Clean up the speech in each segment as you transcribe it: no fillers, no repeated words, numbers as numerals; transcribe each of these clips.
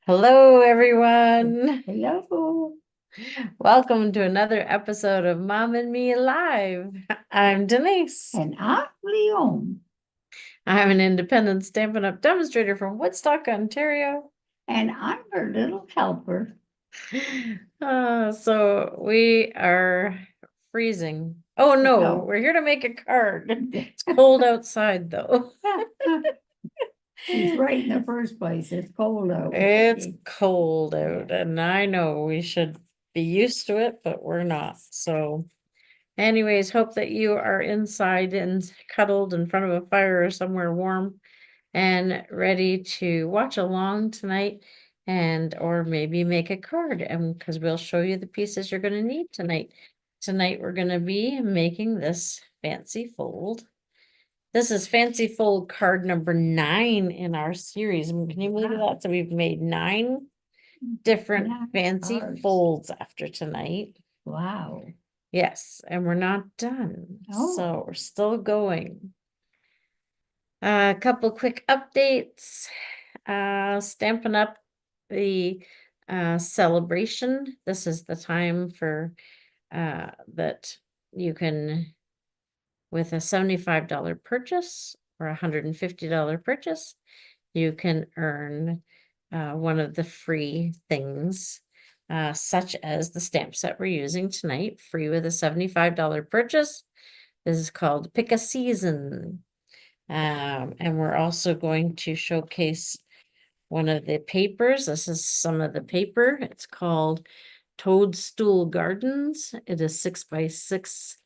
Hello, everyone. Hello. Welcome to another episode of Mom and Me Live. I'm Denise. And I'm Leon. I'm an independent Stampin' Up! Demonstrator from Woodstock, Ontario. And I'm her little helper. So we are freezing. Oh no, No. we're here to make a card. It's cold outside though. She's right in the first place. It's cold out. It's cold Yeah. out, and I know we should be used to it, but we're not. So anyways, hope that you are inside and cuddled in front of a fire or somewhere warm and ready to watch along tonight and or maybe make a card, and because we'll show you the pieces you're going to need tonight. Tonight we're going to be making this fancy fold. This is fancy fold card number 9 in our series. Can you believe Wow. that? So we've made 9 different Yeah, fancy cards. folds after tonight. Wow. Yes, and we're not done. Oh. So we're still going. A couple quick updates. Stampin' Up the celebration. This is the time for that you can, with a $75 purchase or a $150 purchase, you can earn one of the free things, such as the stamp set we're using tonight, free with a $75 purchase. This is called Pick a Season. And we're also going to showcase one of the papers. This is some of the paper. It's called Toadstool Gardens. It is 6x6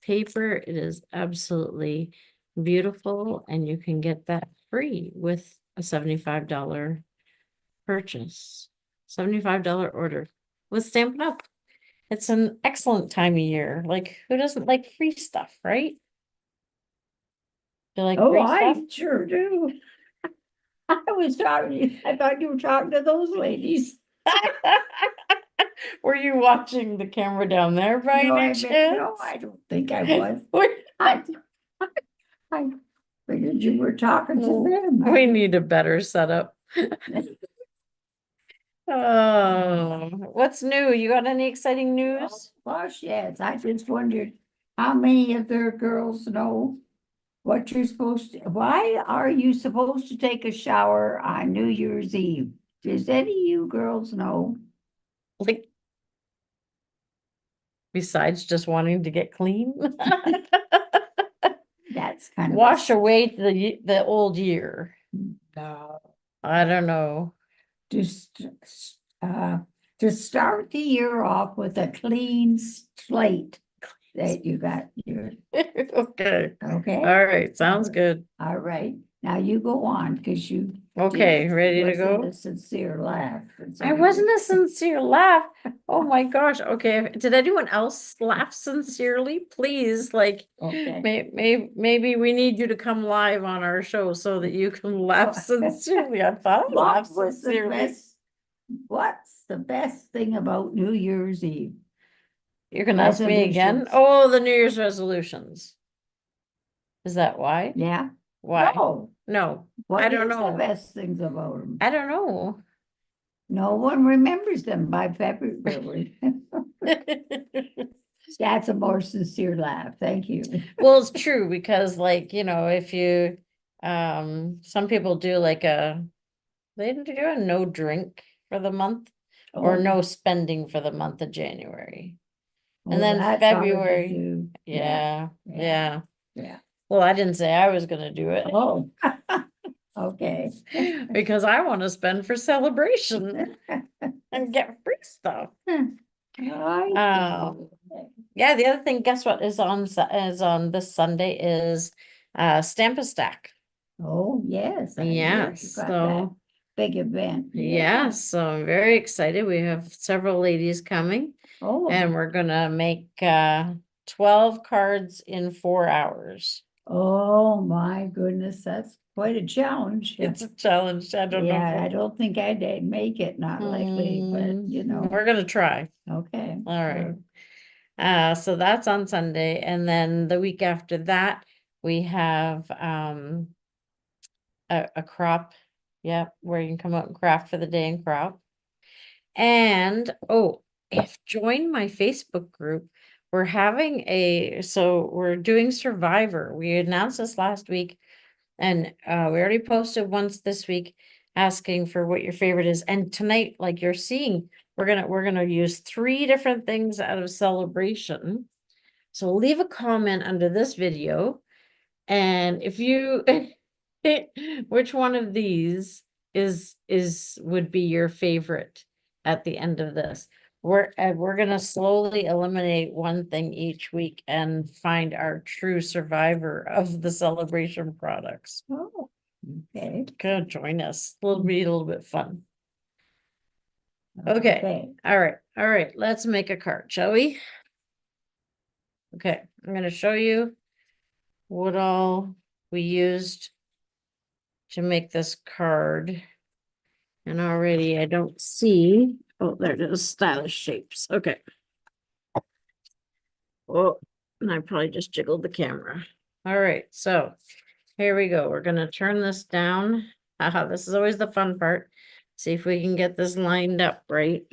paper. It is absolutely beautiful, and you can get that free with a $75 purchase. $75 order with Stampin' Up! It's an excellent time of year. Like, who doesn't like free stuff, right? Do you like Oh, free stuff? I sure do. I thought you were talking to those ladies. Were you watching the camera down there by No, any no, chance? I don't think I was. I, I figured you were talking to them. We need a better setup. Oh, what's new? You got any exciting news? Gosh, yes, I just wondered how many of their girls know what you're supposed to, why are you supposed to take a shower on New Year's Eve? Does any of you girls know? Like, besides just wanting to get clean? That's kind of Wash away the old year. no, I don't know. just uh to start the year off with a clean slate that you got your Okay. okay. All right. Sounds good. All right, now you go on because you Okay. Ready to wasn't go? a sincere laugh. And so I you wasn't a sincere laugh. Oh my gosh. Okay. Did anyone else laugh sincerely? Please, like, okay. maybe we need you to come live on our show so that you can laugh sincerely. I thought I What laughed was the sincerely. best? What's the best thing about New Year's Eve? You're gonna ask me again? Resolutions. Oh, the New Year's resolutions. Is that why? Yeah. Why? No. No, I What don't is the know. best things about them? I don't know. No one remembers them by February. That's a more sincere laugh. Thank you. Well, it's true because like, if you some people do like they do a no drink for the month or Oh, no spending for the month of January. And oh, then that's hard to February, do. Yeah, yeah, yeah, yeah. yeah. Well, I didn't say I was gonna do it Oh, okay. because I want to spend for celebration and get free stuff. I Yeah, the other thing, guess what is on this Sunday is Stamp a Stack. Oh, yes, I Yeah, heard you got that so big event. yeah, so I'm very excited. We have several ladies coming Oh, and we're gonna make 12 cards in 4 hours. oh my goodness, that's quite a challenge. It's a challenge. I don't know if Yeah, I don't think I'd make it, not likely, but we're gonna try. okay. All right. So that's on Sunday, and then the week after that, we have a crop Yep, where you can come out and craft for the day and craft. And oh, if join my Facebook group, we're doing Survivor. We announced this last week, and we already posted once this week asking for what your favorite is. And tonight, like you're seeing, we're gonna use 3 different things out of Celebration. So leave a comment under this video, and if you which one of these would be your favorite at the end of this. We're gonna slowly eliminate one thing each week and find our true survivor of the Celebration products. Oh, okay. Gonna join us. It'll be a little bit fun. Okay. All right. Let's make a card, shall we? Okay, I'm gonna show you what all we used to make this card. And already I don't see, oh, there it is, stylish shapes. Okay. Oh, and I probably just jiggled the camera. All right, so here we go. We're gonna turn this down. Haha, this is always the fun part. See if we can get this lined up right.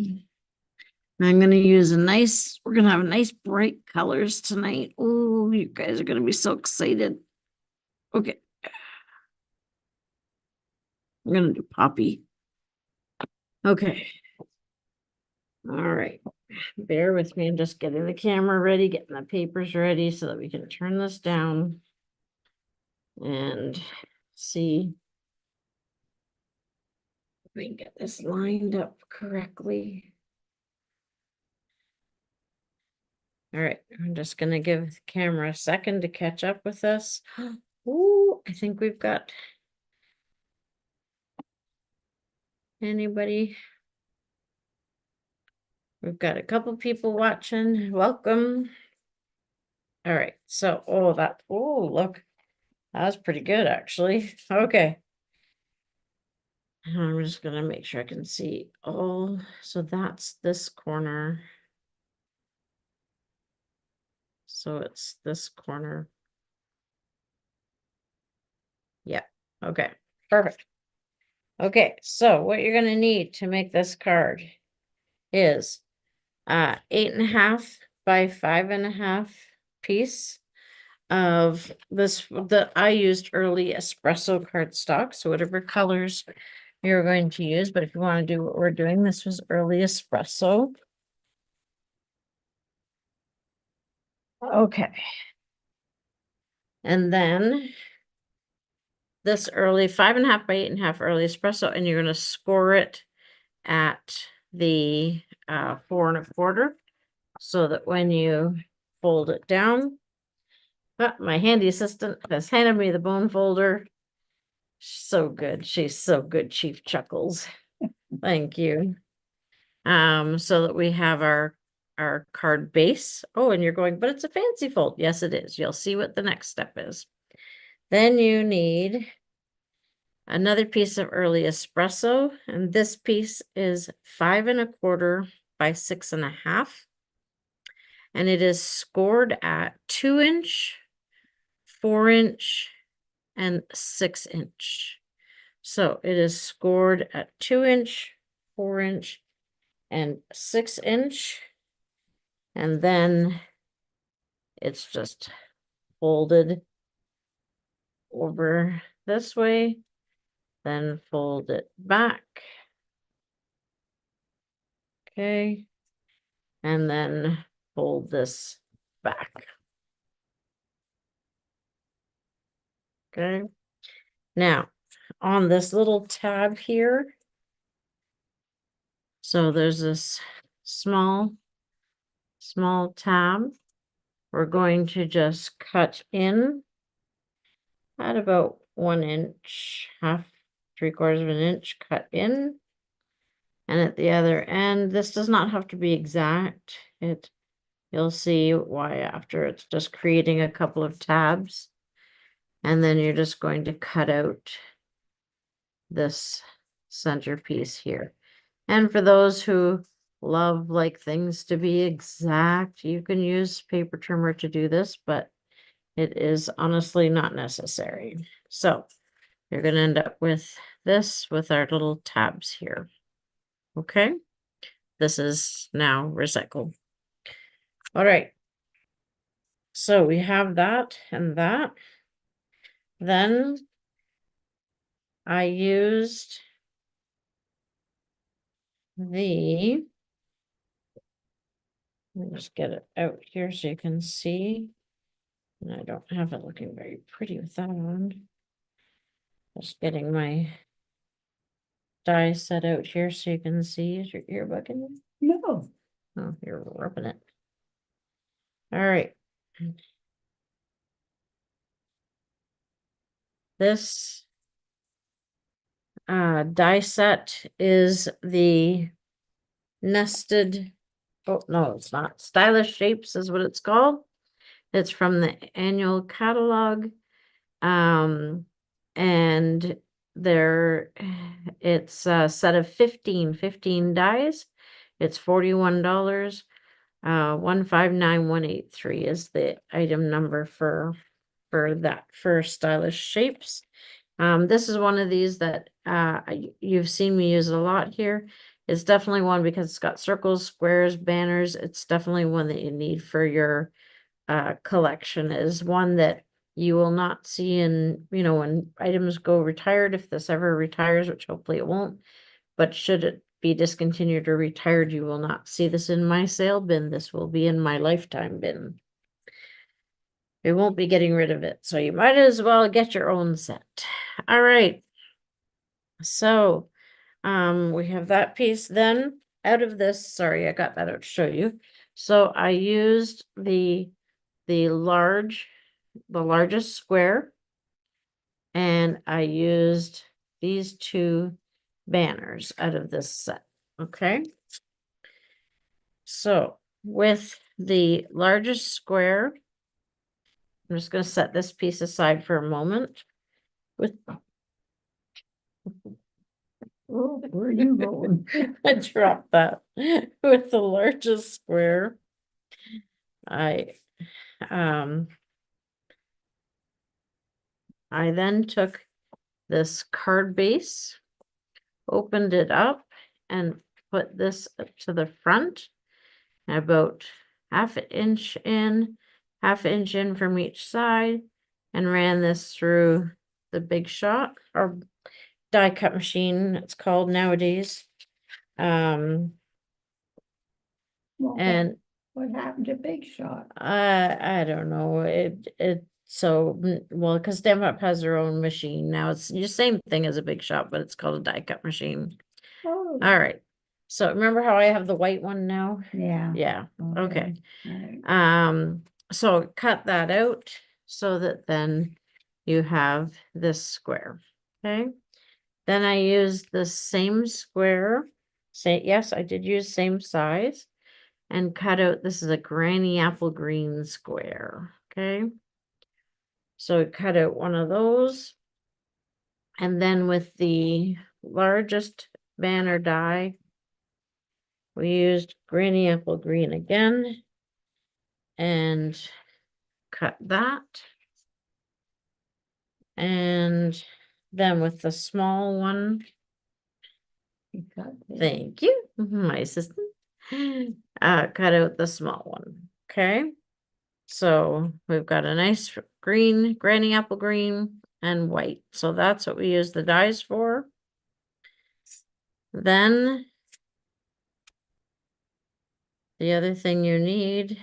I'm gonna use we're gonna have nice bright colors tonight. Oh, you guys are gonna be so excited. Okay. I'm gonna do poppy. Okay. All right. Bear with me. I'm just getting the camera ready, getting the papers ready so that we can turn this down and see if we can get this lined up correctly. All right. I'm just going to give the camera a second to catch up with us. Oh, I think we've got anybody. We've got a couple people watching. Welcome. All right. So, look, that was pretty good, actually. Okay. I'm just gonna make sure I can see. Oh, so that's this corner. So it's this corner. Yeah. Okay. Perfect. Okay. So what you're gonna need to make this card is 8.5 by 5.5 piece of this that I used early espresso cardstock. So whatever colors you're going to use, but if you want to do what we're doing, this was early espresso. Okay. And then this early 5.5 by 8.5 early espresso, and you're going to score it at the 4.25, so that when you fold it down, my handy assistant has handed me the bone folder. So good. She's so good, Chief Chuckles. Thank you. So that we have our card base. Oh, and you're going, but it's a fancy fold. Yes, it is. You'll see what the next step is. Then you need another piece of early espresso, and this piece is 5.25 by 6.5, and it is scored at 2-inch, 4-inch, and 6-inch. So it is scored at 2-inch, 4-inch, and 6-inch, and then it's just folded over this way, then fold it back. Okay. And then fold this back. Okay. Now, on this little tab here, so there's this small tab. We're going to just cut in at about 1 inch, half, 3/4 of an inch cut in. And at the other end, this does not have to be exact. You'll see why after. It's just creating a couple of tabs. And then you're just going to cut out this centerpiece here. And for those who like things to be exact, you can use paper trimmer to do this, but it is honestly not necessary. So you're gonna end up with this with our little tabs here. Okay, this is now recycled. All right. So we have that and that. Then I used the, let me just get it out here so you can see. And I don't have it looking very pretty with that on. Just getting my die set out here so you can see. Is your ear bugging? No. Oh, you're rubbing it. All right. This die set is the nested, oh no, it's not. Stylish Shapes is what it's called. It's from the annual catalog. And there it's a set of 15 dies. It's $41. 159183 is the item number for that, for Stylish Shapes. This is one of these that you've seen me use a lot here. It's definitely one because it's got circles, squares, banners. It's definitely one that you need for your collection. It is one that you will not see in, when items go retired, if this ever retires, which hopefully it won't. But should it be discontinued or retired, you will not see this in my sale bin. This will be in my lifetime bin. We won't be getting rid of it, so you might as well get your own set. All right. So, we have that piece. Then out of this, sorry, I got that out to show you. So I used the largest square, and I used these two banners out of this set. Okay. So with the largest square, I'm just going to set this piece aside for a moment. With Oh, where are you going? I dropped that. With the largest square, I then took this card base, opened it up, and put this up to the front, about half an inch in, half an inch in from each side, and ran this through the Big Shot, or die cut machine, it's called nowadays. Well, And what happened to Big Shot? I don't know. Well, because Stampin' Up has their own machine now. It's the same thing as a Big Shot, but it's called a die cut machine. Oh, All right. So remember how I have the white one now? yeah. Yeah. Okay. All right. So cut that out so that then you have this square. Okay. Then I used the same square. Yes, I did use same size, and cut out, this is a granny apple green square. Okay. So cut out one of those. And then with the largest banner die, we used granny apple green again and cut that. And then with the small one, You got it. thank you, my assistant, cut out the small one. Okay. So we've got a nice green, granny apple green, and white. So that's what we use the dies for. Then the other thing you need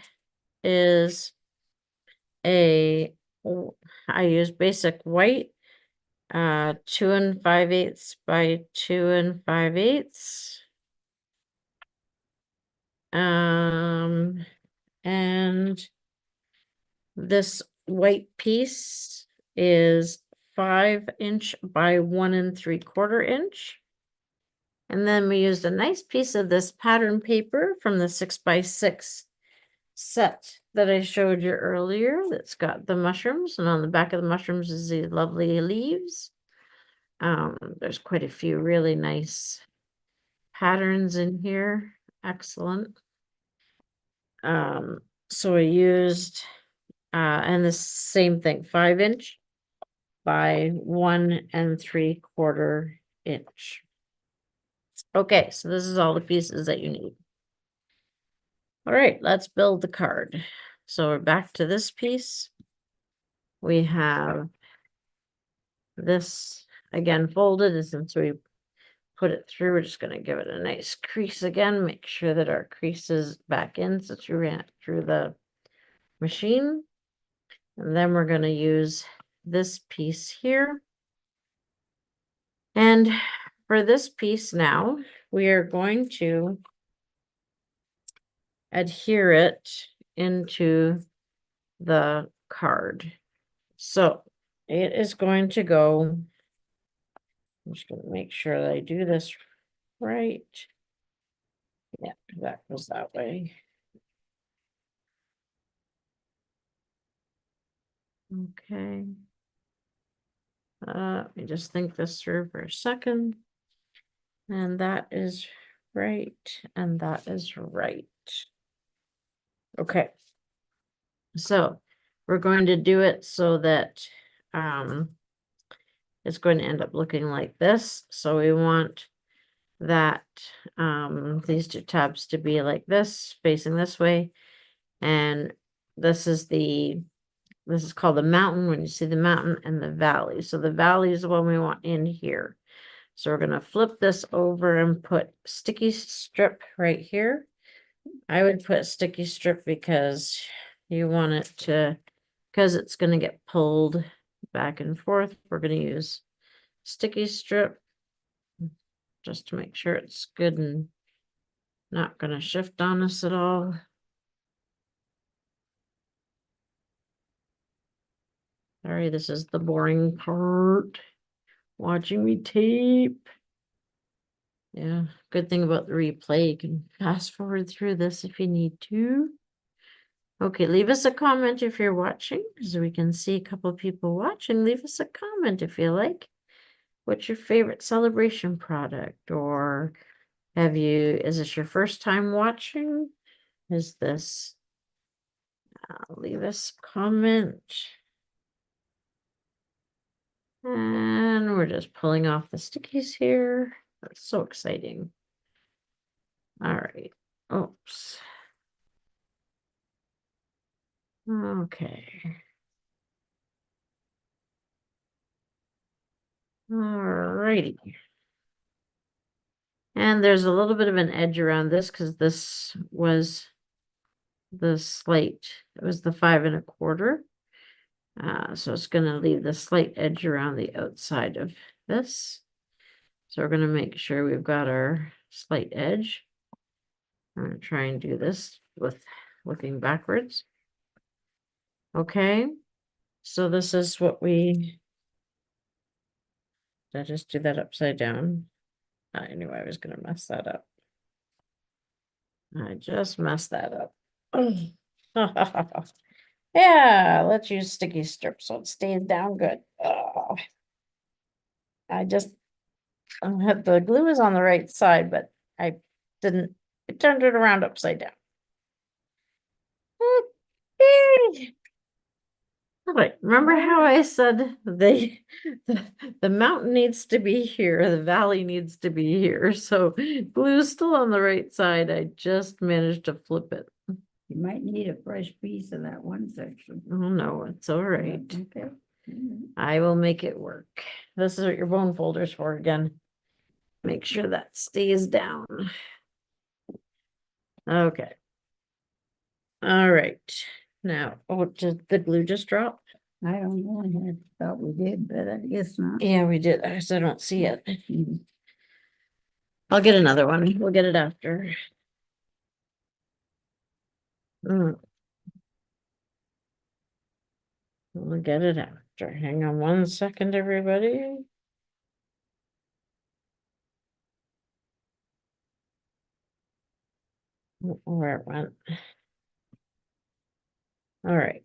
is I use basic white, 2 5/8 by 2 5/8. And this white piece is 5" by 1 3/4 inch. And then we used a nice piece of this pattern paper from the 6x6 set that I showed you earlier. That's got the mushrooms, and on the back of the mushrooms is the lovely leaves. There's quite a few really nice patterns in here. Excellent. So I used, and the same thing, 5" by 1 3/4 inch. Okay, so this is all the pieces that you need. All right, let's build the card. So we're back to this piece. We have this again folded, and since we put it through, we're just going to give it a nice crease again. Make sure that our crease is back in since we ran it through the machine. And then we're going to use this piece here. And for this piece now, we are going to adhere it into the card. So it is going to go, I'm just going to make sure that I do this right. Yeah, that goes that way. Okay. Let me just think this through for a second. And that is right, and that is right. Okay. So we're going to do it so that it's going to end up looking like this. So we want that these two tabs to be like this, facing this way. And this is called the mountain, when you see the mountain, and the valley. So the valley is the one we want in here. So we're going to flip this over and put sticky strip right here. I would put sticky strip because you want it to, because it's going to get pulled back and forth. We're going to use sticky strip just to make sure it's good and not going to shift on us at all. Sorry, this is the boring part. Watching me tape. Yeah, good thing about the replay, you can fast forward through this if you need to. Okay, leave us a comment if you're watching, so we can see a couple people watching. Leave us a comment if you like. What's your favorite celebration product? Or is this your first time watching? Is this, leave us a comment. And we're just pulling off the stickies here. That's so exciting. All right. Oops. Okay. All righty. And there's a little bit of an edge around this because this was the slate. It was the 5 1/4. So it's going to leave the slight edge around the outside of this. So we're going to make sure we've got our slight edge. I'm going to try and do this with looking backwards. Okay. So this is what did I just do that upside down? I knew I was going to mess that up. I just messed that up. Yeah, let's use sticky strip so it stays down good. I just had the glue is on the right side, but I didn't, it turned it around upside down. Okay. All right, remember how I said the mountain needs to be here, the valley needs to be here. So glue's still on the right side. I just managed to flip it. You might need a fresh piece of that one section. Oh no, it's all right. Okay. I will make it work. This is what your bone folder's for again. Make sure that stays down. Okay. All right. Now, oh, did the glue just drop? I don't know, I thought we did, but I guess not. Yeah, we did. I just don't see it. Mhm. I'll get another one. We'll get it after. We'll get it after. Hang on 1 second, everybody. Where it went. All right.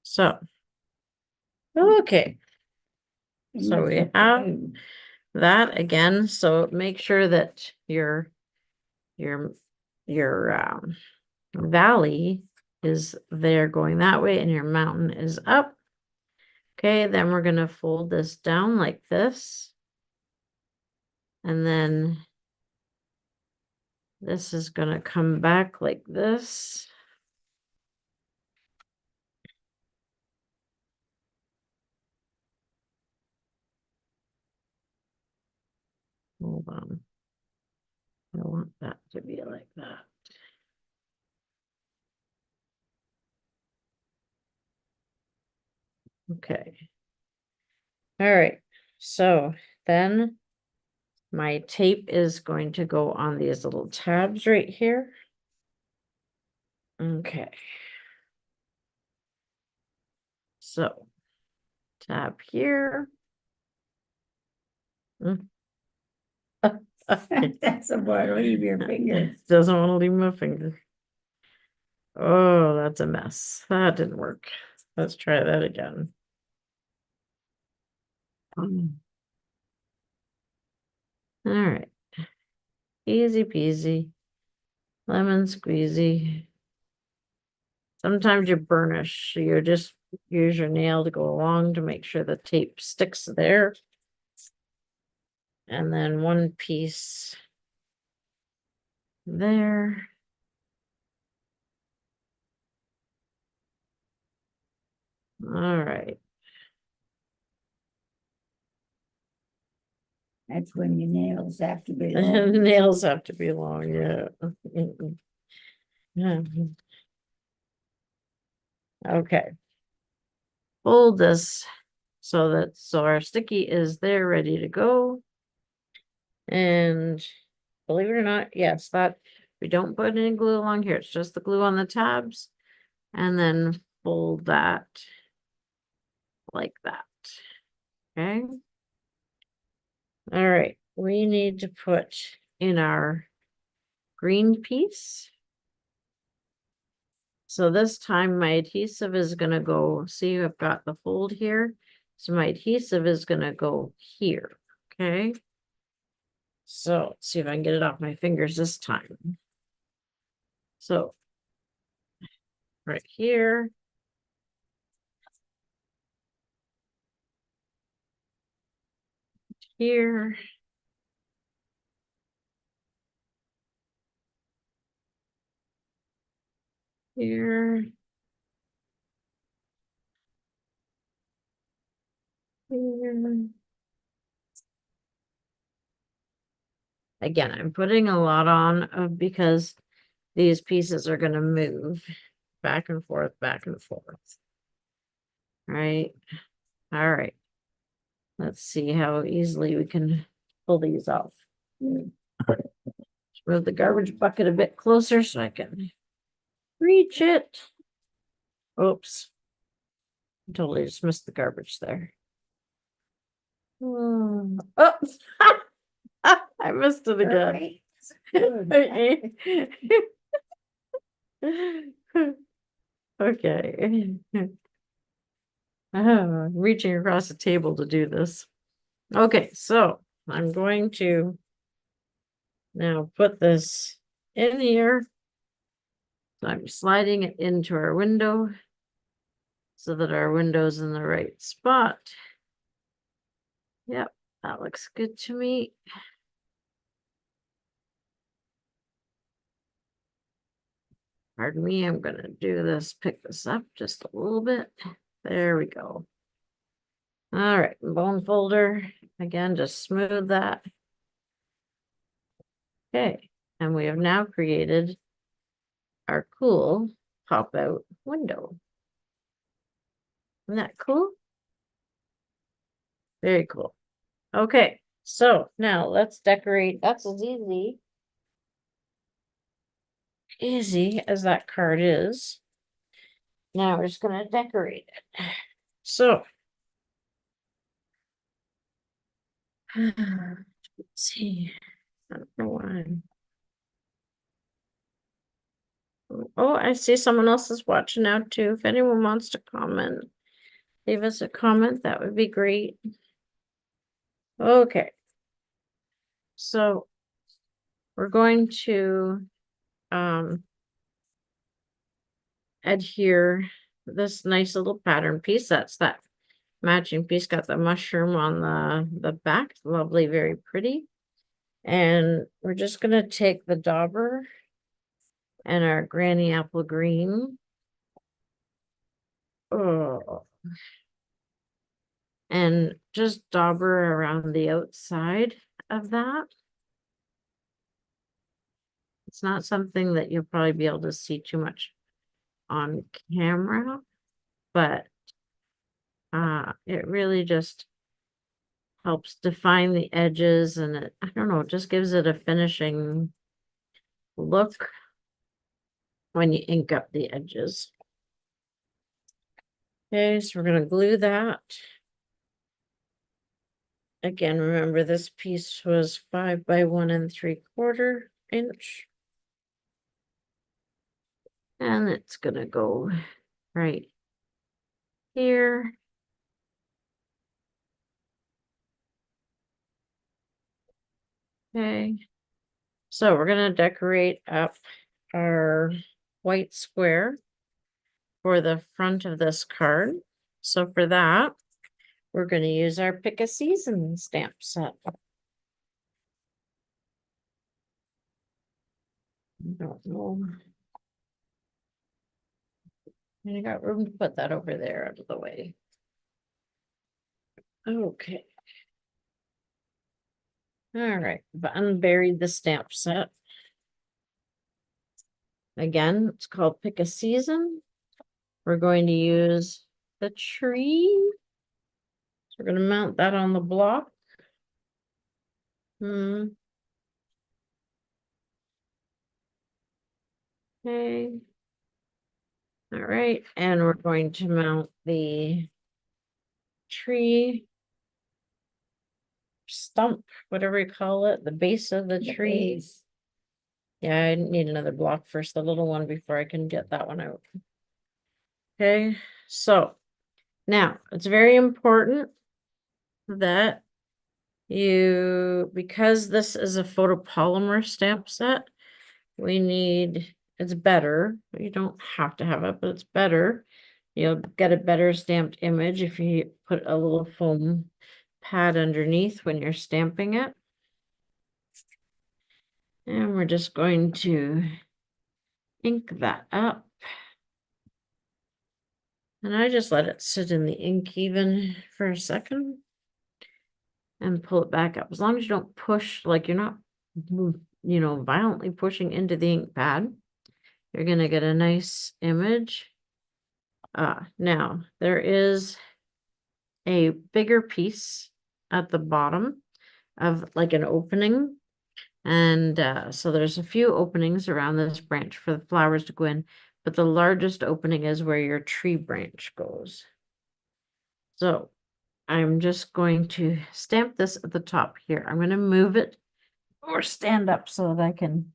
So, okay. So we have that again. So make sure that your valley is there going that way and your mountain is up. Okay, then we're gonna fold this down like this. And then this is gonna come back like this. Hold on. I want that to be like that. Okay. All right. So then my tape is going to go on these little tabs right here. Okay. So tab here. Mm. That's a boy, leave your finger. Doesn't want to leave my finger. Oh, that's a mess. That didn't work. Let's try that again. All right. Easy peasy. Lemon squeezy. Sometimes you burnish. You just use your nail to go along to make sure the tape sticks there. And then one piece there. All right. That's when your nails have to be long. Nails have to be long, yeah. Okay. Fold this so our sticky is there ready to go. And believe it or not, yes, that we don't put any glue along here. It's just the glue on the tabs. And then fold that like that. Okay. All right. We need to put in our green piece. So this time my adhesive is going to go, see, I've got the fold here. So my adhesive is going to go here. Okay. So let's see if I can get it off my fingers this time. So right here. Here. Here. Here. Again, I'm putting a lot on because these pieces are going to move back and forth, back and forth. Right. All right. Let's see how easily we can pull these off. Move the garbage bucket a bit closer so I can reach it. Oops. Totally just missed the garbage there. Oh, I missed it again. Okay. I'm reaching across the table to do this. Okay, so I'm going to now put this in here. So I'm sliding it into our window so that our window's in the right spot. Yep, that looks good to me. Pardon me, I'm gonna do this, pick this up just a little bit. There we go. All right, bone folder. Again, just smooth that. Okay, and we have now created our cool pop-out window. Isn't that cool? Very cool. Okay, so now let's decorate. That's as easy as that card is. Now we're just gonna decorate it. So let's see. I don't know why. Oh, I see someone else is watching now too. If anyone wants to comment, leave us a comment. That would be great. Okay. So we're going to adhere this nice little pattern piece. That's that matching piece, got the mushroom on the back, lovely, very pretty. And we're just gonna take the dauber and our granny apple green. Oh, and just dauber around the outside of that. It's not something that you'll probably be able to see too much on camera, but it really just helps define the edges, and it, I don't know, it just gives it a finishing look when you ink up the edges. Okay, so we're gonna glue that. Again, remember this piece was 5 by 1 3/4 inch. And it's gonna go right here. Okay. So we're gonna decorate up our white square for the front of this card. So for that, we're gonna use our Pick a Season stamp set. I don't know. And I got room to put that over there out of the way. Okay. All right, but unburied the stamp set. Again, it's called Pick a Season. We're going to use the tree. So we're going to mount that on the block. Okay. All right, and we're going to mount the tree stump, whatever you call it, the base of the tree. Base. Yeah, I need another block first, the little one, before I can get that one out. Okay, so now it's very important that you, because this is a photopolymer stamp set, we need, it's better, you don't have to have it, but it's better. You'll get a better stamped image if you put a little foam pad underneath when you're stamping it. And we're just going to ink that up. And I just let it sit in the ink even for a second and pull it back up. As long as you don't push, like you're not, violently pushing into the ink pad, you're gonna get a nice image. Now there is a bigger piece at the bottom of like an opening. And so there's a few openings around this branch for the flowers to go in, but the largest opening is where your tree branch goes. So I'm just going to stamp this at the top here. I'm going to move it or stand up so that I can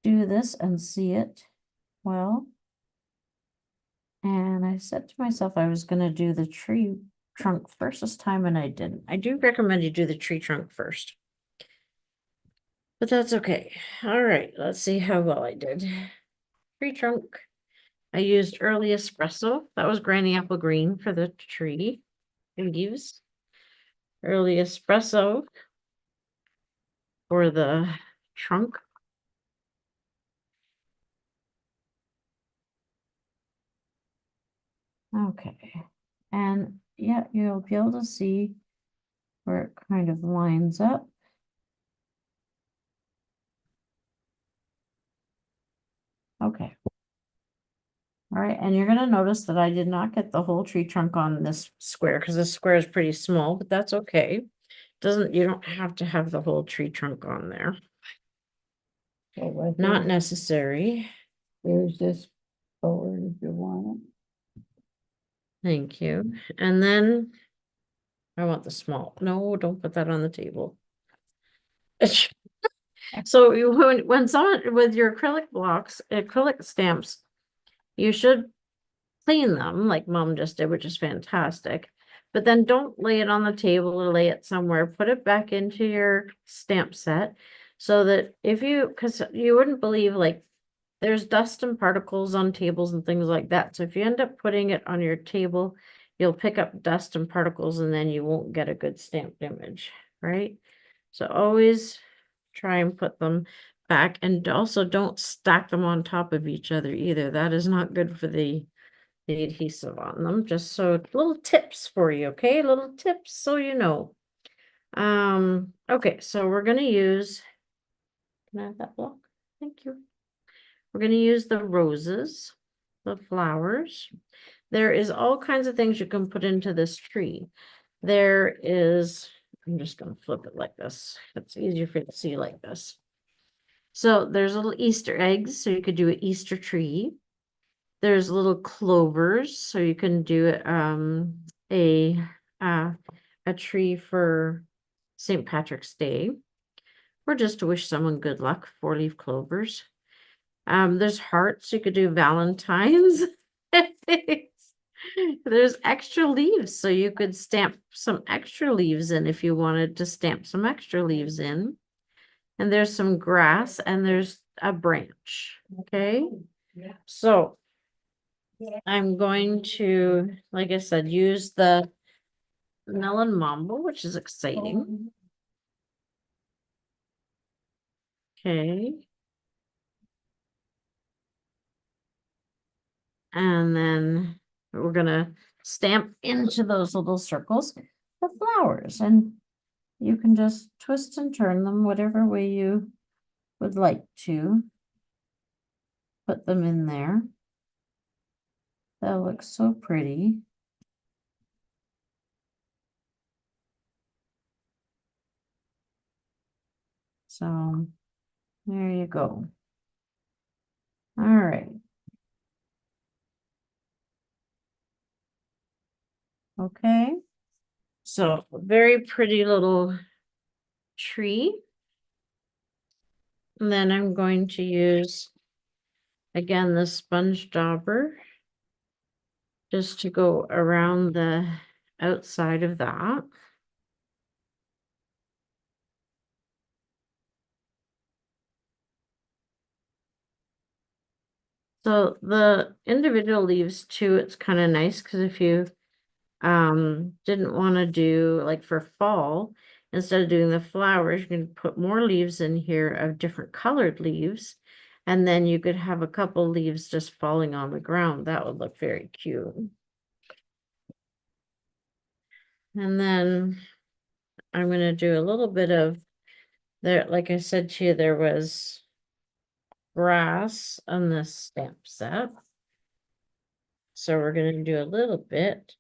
do this and see it well. And I said to myself I was going to do the tree trunk first this time, and I didn't. I do recommend you do the tree trunk first, but that's okay. All right, let's see how well I did. Tree trunk. I used early espresso. That was granny apple green for the tree leaves. Early espresso for the trunk. Okay. And yeah, you'll be able to see where it kind of lines up. Okay. All right, and you're gonna notice that I did not get the whole tree trunk on this square because this square is pretty small, but that's okay. You don't have to have the whole tree trunk on there. So right Not there, necessary. there's this forward if you want Thank you. And then I want the small. No, don't put that on the table. So when someone with your acrylic blocks, acrylic stamps, you should clean them like Mom just did, which is fantastic. But then don't lay it on the table or lay it somewhere. Put it back into your stamp set so that because you wouldn't believe, like, there's dust and particles on tables and things like that. So if you end up putting it on your table you'll pick up dust and particles and then you won't get a good stamped image, right? So always try and put them back, and also don't stack them on top of each other either. That is not good for the adhesive on them. Just so little tips for you, okay? Little tips so you know. Okay, so we're gonna use, can I have that block? Thank you. We're gonna use the roses, the flowers. There is all kinds of things you can put into this tree. There is, I'm just gonna flip it like this. It's easier for you to see like this. So there's little Easter eggs, so you could do an Easter tree. There's little clovers, so you can do a uh, a tree for St. Patrick's Day, or just to wish someone good luck, 4-leaf clovers. There's hearts, you could do Valentine's. There's extra leaves, so you could stamp some extra leaves in if you wanted to stamp some extra leaves in. And there's some grass and there's a branch, okay? So I'm going to, like I said, use the melon mambo, which is exciting. Okay. And then we're gonna stamp into those little circles the flowers, and you can just twist and turn them whatever way you would like to put them in there. They'll look so pretty. So there you go. All right. Okay. So very pretty little tree. And then I'm going to use, again, the sponge dauber just to go around the outside of that. So the individual leaves too, it's kind of nice because if you didn't want to do like for fall, instead of doing the flowers, you can put more leaves in here of different colored leaves, and then you could have a couple leaves just falling on the ground. That would look very cute. And then I'm going to do a little bit of there, like I said to you, there was grass on this stamp set. So we're going to do a little bit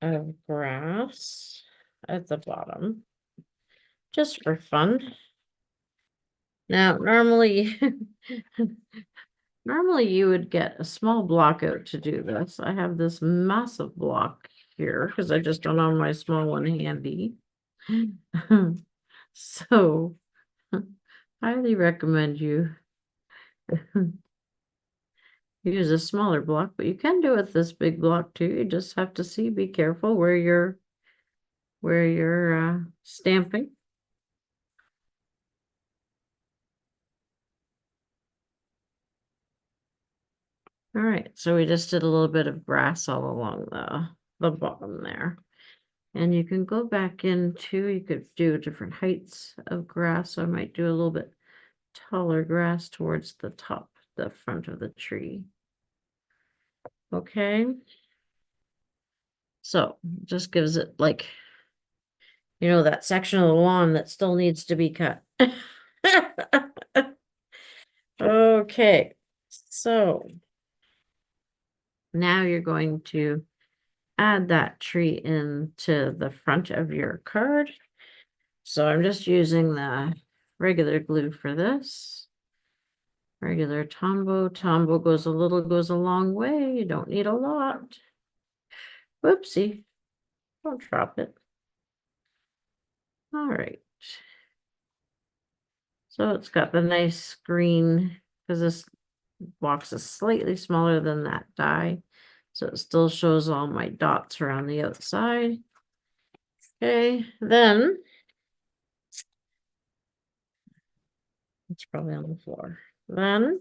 of grass at the bottom, just for fun. Now, normally, normally you would get a small block out to do this. I have this massive block here because I just don't have my small one handy. So, highly recommend you use a smaller block, but you can do it with this big block too. You just have to be careful where you're stamping. All right, so we just did a little bit of grass all along the bottom there. And you can go back into, you could do different heights of grass. So I might do a little bit taller grass towards the top, the front of the tree. Okay. So just gives it like, you know, that section of the lawn that still needs to be cut. Okay, so now you're going to add that tree into the front of your card. So I'm just using the regular glue for this. Regular Tombow. Tombow goes a long way. You don't need a lot. Whoopsie. Don't drop it. All right. So it's got the nice green, because this box is slightly smaller than that die. So it still shows all my dots around the outside. Okay, then it's probably on the floor. Then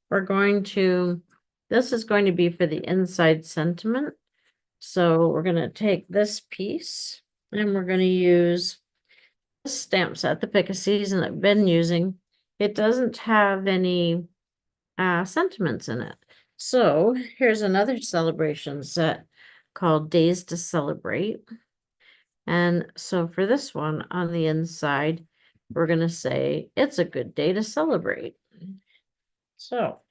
we're going to, this is going to be for the inside sentiment. So we're gonna take this piece and we're gonna use this stamp set, the Pick a Season I've been using. It doesn't have any sentiments in it. So here's another celebration set called Days to Celebrate. And so for this one on the inside, we're gonna say it's a good day to celebrate. So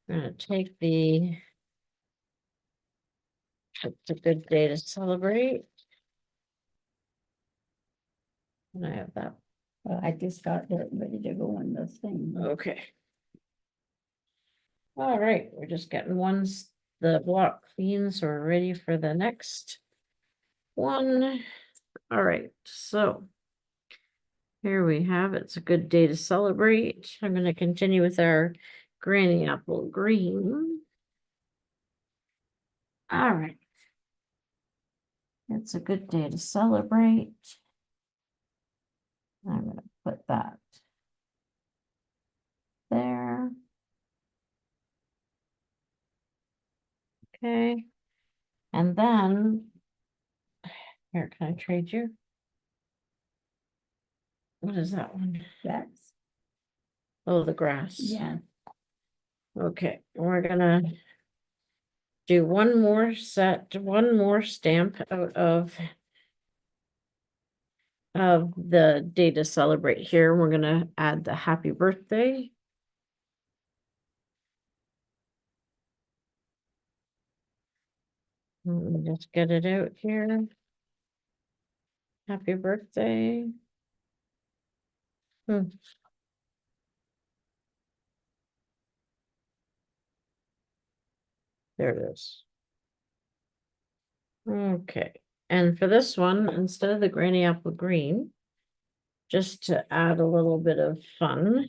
I'm gonna take it's a good day to celebrate. And I have that. Well, I just got it ready to go in the thing. Okay. All right, we're just getting the block clean, so we're ready for the next one. All right, so here we have it's a good day to celebrate. I'm going to continue with our granny apple green. All right. It's a good day to celebrate. I'm going to put that there. Okay. And then, here, can I trade you? What is that one? That's, Oh, the grass. yeah, Okay, we're gonna do one more stamp out of the day to celebrate here. We're gonna add the happy birthday. Let me just get it out here. Happy birthday. Hmm. There it is. Okay, and for this one, instead of the granny apple green, just to add a little bit of fun,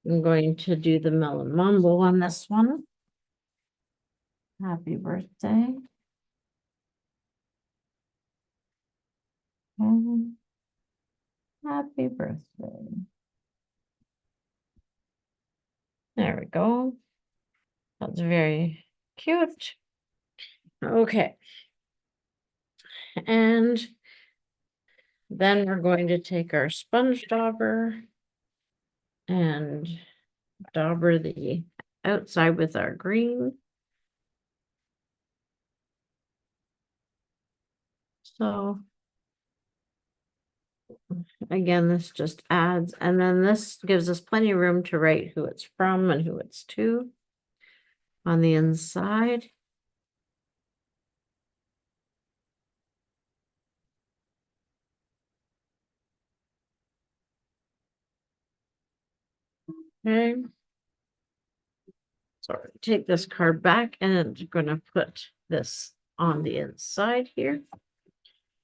I'm going to do the melon mambo on this one. Happy birthday. Happy birthday. There we go. That's very cute. Okay. And then we're going to take our sponge dauber and dauber the outside with our green. So again, this just adds, and then this gives us plenty of room to write who it's from and who it's to on the inside. Okay. So take this card back and I'm gonna put this on the inside here.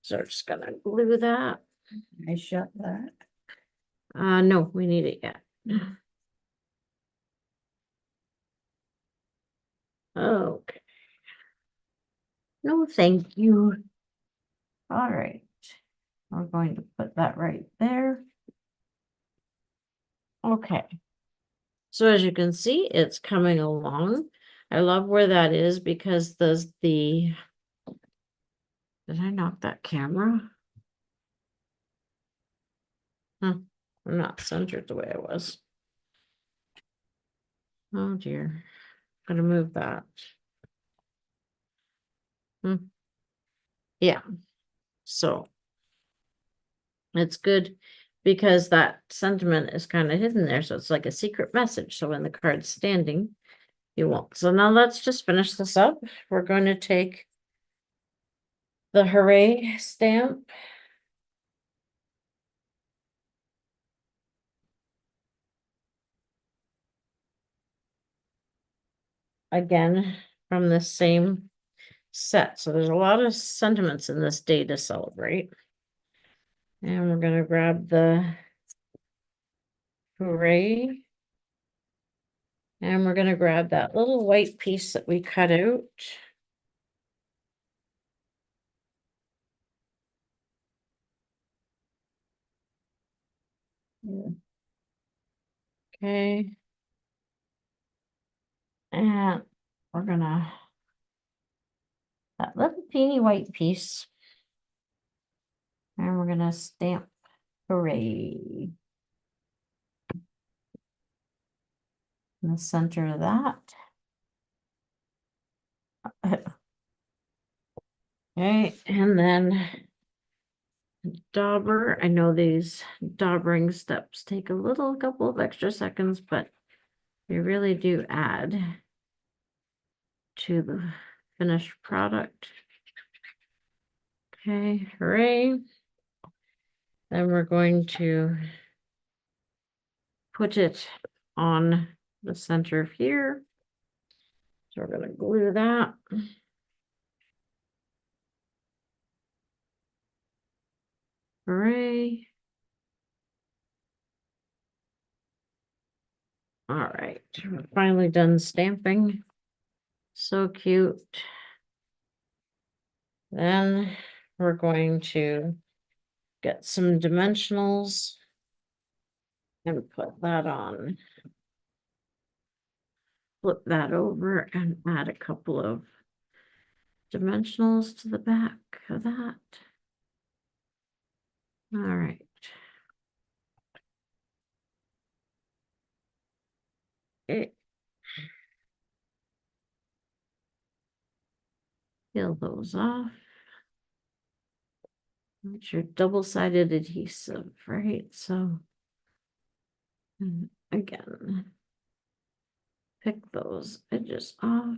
So we're just gonna glue that. I shut that. No, we need it yet. Okay. No, thank you. All right. We're going to put that right there. Okay. So as you can see, it's coming along. I love where that is because did I knock that camera? Huh, I'm not centered the way I was. Oh dear. Gonna move that. Yeah. So it's good because that sentiment is kind of hidden there. So it's like a secret message. So when the card's standing, you won't. So now let's just finish this up. We're going to take the hooray stamp. Again, from the same set. So there's a lot of sentiments in this day to celebrate. And we're going to grab the hooray. And we're going to grab that little white piece that we cut out. Yeah. Okay. And we're gonna that little teeny white piece. And we're gonna stamp hooray in the center of that. Okay, and then dauber. I know these daubering steps take a couple of extra seconds, but they really do add to the finished product. Okay, hooray. Then we're going to put it on the center of here. So we're going to glue that. Hooray. All right, we're finally done stamping. So cute. Then we're going to get some dimensionals and put that on. Flip that over and add a couple of dimensionals to the back of that. All right. Peel those off. It's your double-sided adhesive, right? So, and again, pick those edges off.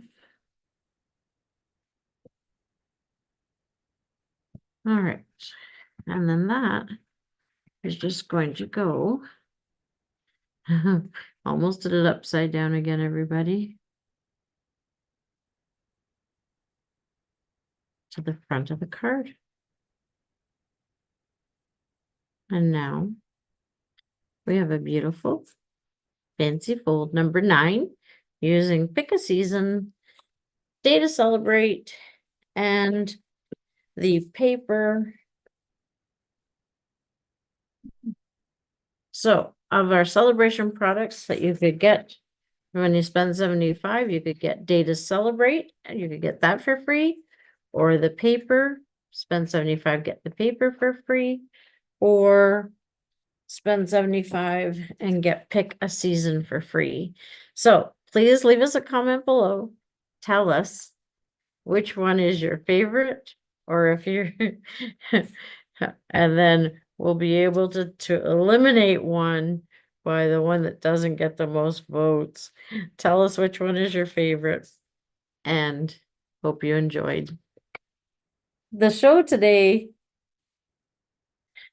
All right, and then that is just going to go. Almost did it upside down again, everybody. To the front of the card. And now we have a beautiful fancy fold number 9 using Pick a Season, Day to Celebrate, and the paper. So of our celebration products that you could get when you spend $75, you could get Day to Celebrate, and you could get that for free, or the paper, spend $75, get the paper for free, or spend $75 and get Pick a Season for free. So please leave us a comment below. Tell us which one is your favorite, or if you're, and then we'll be able to eliminate one by the one that doesn't get the most votes. Tell us which one is your favorite, and hope you enjoyed the show today.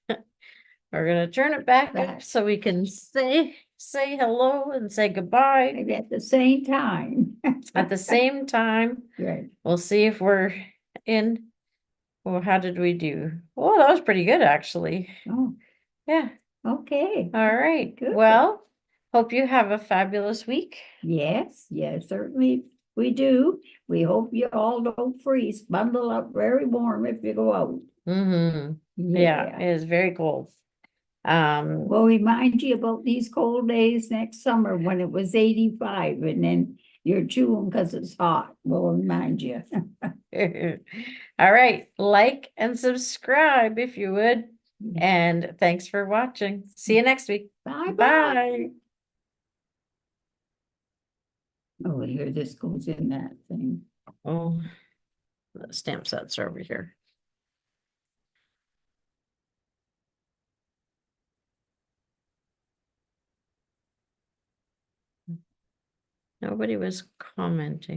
We're gonna turn it back up so we can say hello and say goodbye Maybe at the same time. at the same time. Good. We'll see if we're in. Well, how did we do? Oh, that was pretty good, actually. Oh, Yeah. okay. All right. Good. Well, hope you have a fabulous week. Yes, yes, certainly we do. We hope you all don't freeze. Bundle up very warm if you go out. Mm-hmm. Yeah, it is very cold. We'll remind you about these cold days next summer when it was 85 and then you're chewing because it's hot. We'll remind you. All right. Like and subscribe if you would. And thanks for watching. See you next week. Bye-bye. Bye. Oh, here, this goes in that thing. Oh, the stamp sets are over here. Nobody was commenting.